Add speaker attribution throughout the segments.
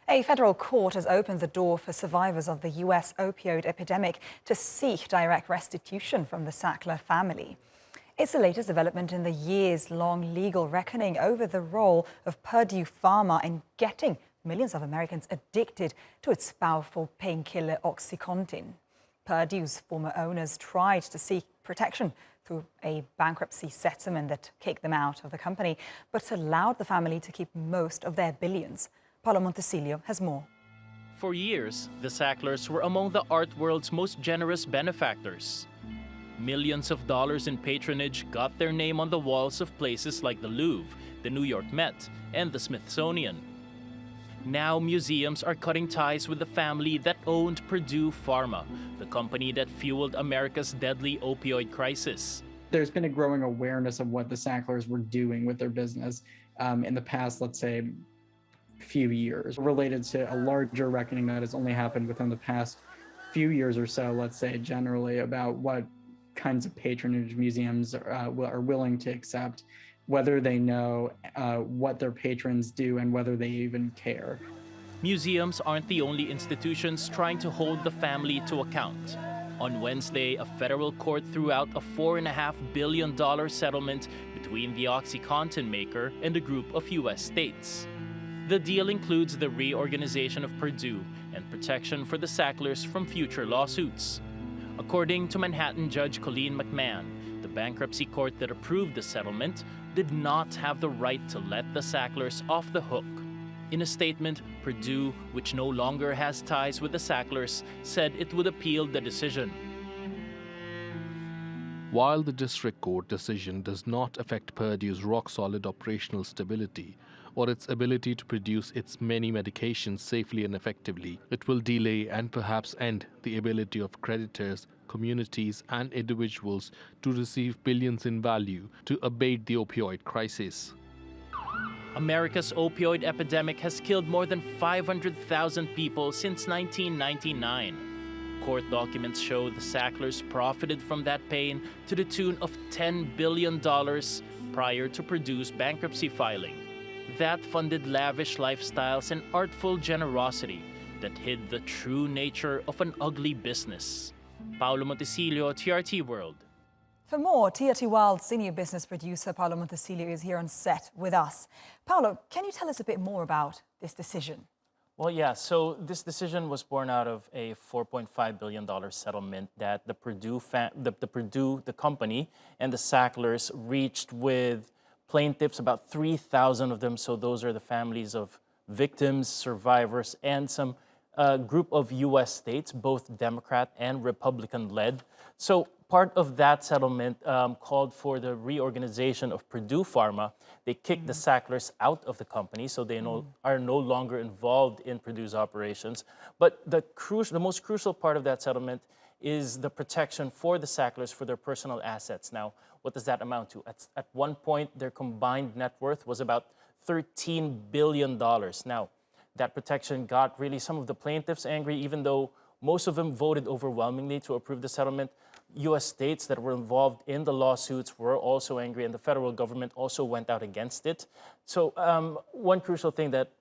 Speaker 1: A federal court has opened the door for survivors of the U.S. opioid epidemic to seek direct restitution from the Sackler family. It's the latest development in the years-long legal reckoning over the role of Purdue Pharma in getting millions of Americans addicted to its powerful painkiller Oxycontin. Purdue's former owners tried to seek protection through a bankruptcy settlement that kicked them out of the company, but allowed the family to keep most of their billions. Paolo Montecillo has more.
Speaker 2: For years, the Sacklers were among the art world's most generous benefactors. Millions of dollars in patronage got their name on the walls of places like the Louvre, the New York Met, and the Smithsonian. Now museums are cutting ties with the family that owned Purdue Pharma, the company that fueled America's deadly opioid crisis.
Speaker 3: There's been a growing awareness of what the Sacklers were doing with their business in the past, let's say, few years, related to a larger reckoning that has only happened within the past few years or so, let's say, generally about what kinds of patronage museums are willing to accept, whether they know what their patrons do and whether they even care.
Speaker 2: Museums aren't the only institutions trying to hold the family to account. On Wednesday, a federal court threw out a $4.5 billion settlement between the Oxycontin maker and a group of U.S. states. The deal includes the reorganization of Purdue and protection for the Sacklers from future lawsuits. According to Manhattan Judge Colleen McMahon, the bankruptcy court that approved the settlement did not have the right to let the Sacklers off the hook. In a statement, Purdue, which no longer has ties with the Sacklers, said it would appeal the decision.
Speaker 4: While the district court decision does not affect Purdue's rock-solid operational stability or its ability to produce its many medications safely and effectively, it will delay and perhaps end the ability of creditors, communities, and individuals to receive billions in value to abate the opioid crisis.
Speaker 2: America's opioid epidemic has killed more than 500,000 people since 1999. Court documents show the Sacklers profited from that pain to the tune of $10 billion prior to Purdue's bankruptcy filing. That funded lavish lifestyles and artful generosity that hid the true nature of an ugly business. Paolo Montecillo, TRT World.
Speaker 1: For more, TRT World senior business producer Paolo Montecillo is here on set with us. Paolo, can you tell us a bit more about this decision?
Speaker 2: Well, yeah, so this decision was born out of a $4.5 billion settlement that the Purdue, the company, and the Sacklers reached with plaintiffs, about 3,000 of them. So those are the families of victims, survivors, and some group of U.S. states, both Democrat and Republican-led. So part of that settlement called for the reorganization of Purdue Pharma. They kicked the Sacklers out of the company, so they are no longer involved in Purdue's operations. But the most crucial part of that settlement is the protection for the Sacklers for their personal assets. Now, what does that amount to? At one point, their combined net worth was about $13 billion. Now, that protection got really some of the plaintiffs angry, even though most of them voted overwhelmingly to approve the settlement. U.S. states that were involved in the lawsuits were also angry, and the federal government also went out against it. So one crucial thing that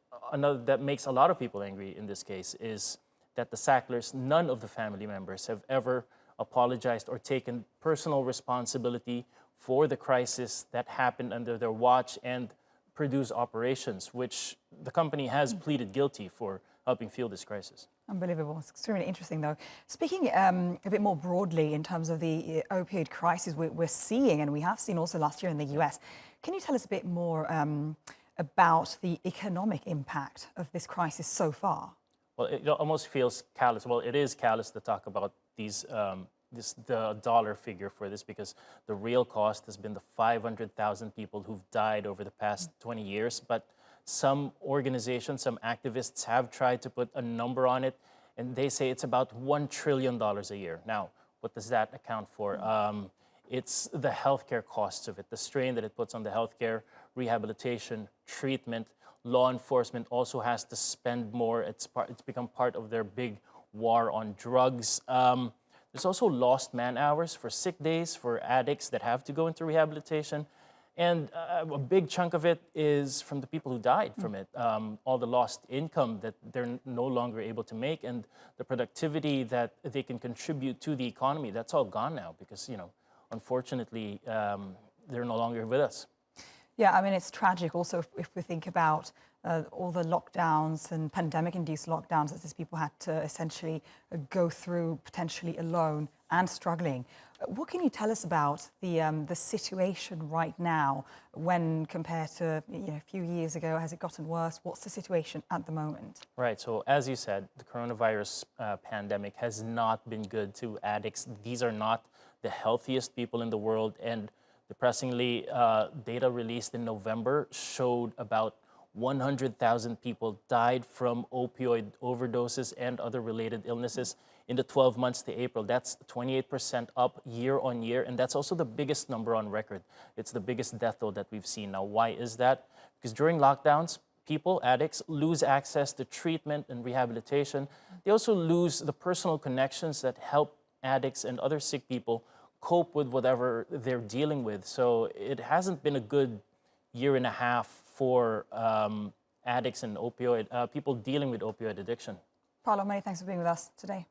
Speaker 2: makes a lot of people angry in this case is that the Sacklers, none of the family members have ever apologized or taken personal responsibility for the crisis that happened under their watch and Purdue's operations, which the company has pleaded guilty for helping fuel this crisis.
Speaker 1: Unbelievable. It's extremely interesting, though. Speaking a bit more broadly in terms of the opioid crisis we're seeing, and we have seen also last year in the US, can you tell us a bit more about the economic impact of this crisis so far?
Speaker 2: Well, it almost feels callous. Well, it is callous to talk about the dollar figure for this, because the real cost has been the 500,000 people who've died over the past 20 years. But some organizations, some activists have tried to put a number on it, and they say it's about $1 trillion a year. Now, what does that account for? It's the healthcare costs of it, the strain that it puts on the healthcare, rehabilitation, treatment. Law enforcement also has to spend more. It's become part of their big war on drugs. There's also lost man hours for sick days for addicts that have to go into rehabilitation. And a big chunk of it is from the people who died from it. All the lost income that they're no longer able to make, and the productivity that they can contribute to the economy, that's all gone now because, unfortunately, they're no longer with us.
Speaker 1: Yeah, I mean, it's tragic also if we think about all the lockdowns and pandemic-induced lockdowns that these people had to essentially go through potentially alone and struggling. What can you tell us about the situation right now when compared to a few years ago? Has it gotten worse? What's the situation at the moment?
Speaker 2: Right, so as you said, the coronavirus pandemic has not been good to addicts. These are not the healthiest people in the world, and depressingly, data released in November showed about 100,000 people died from opioid overdoses and other related illnesses in the 12 months to April. That's 28% up year on year, and that's also the biggest number on record. It's the biggest death toll that we've seen. Now, why is that? Because during lockdowns, people, addicts, lose access to treatment and rehabilitation. They also lose the personal connections that help addicts and other sick people cope with whatever they're dealing with. So it hasn't been a good year and a half for addicts and people dealing with opioid addiction.
Speaker 1: Paolo, many thanks for being with us today.